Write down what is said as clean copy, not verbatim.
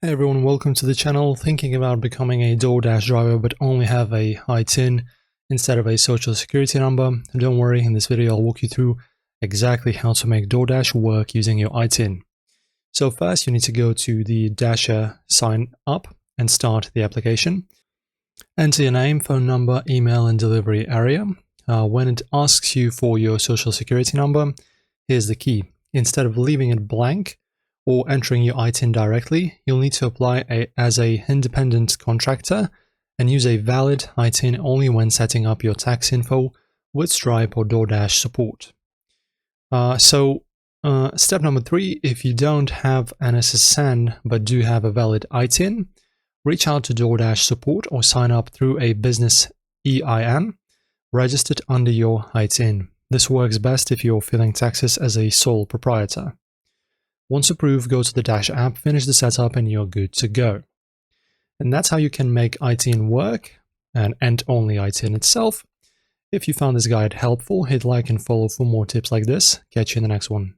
Hey everyone, welcome to the channel. Thinking about becoming a DoorDash driver but only have a ITIN instead of a social security number? Don't worry, in this video I'll walk you through exactly how to make DoorDash work using your ITIN. So first you need to go to the Dasher sign up and start the application. Enter your name, phone number, email and delivery area. When it asks you for your social security number, here's the key. Instead of leaving it blank or entering your ITIN directly, you'll need to apply as an independent contractor and use a valid ITIN only when setting up your tax info with Stripe or DoorDash support. Step number 3, if you don't have an SSN but do have a valid ITIN, reach out to DoorDash support or sign up through a business EIN registered under your ITIN. This works best if you're filing taxes as a sole proprietor. Once approved, go to the Dash app, finish the setup, and you're good to go. And that's how you can make ITIN work, and only ITIN itself. If you found this guide helpful, hit like and follow for more tips like this. Catch you in the next one.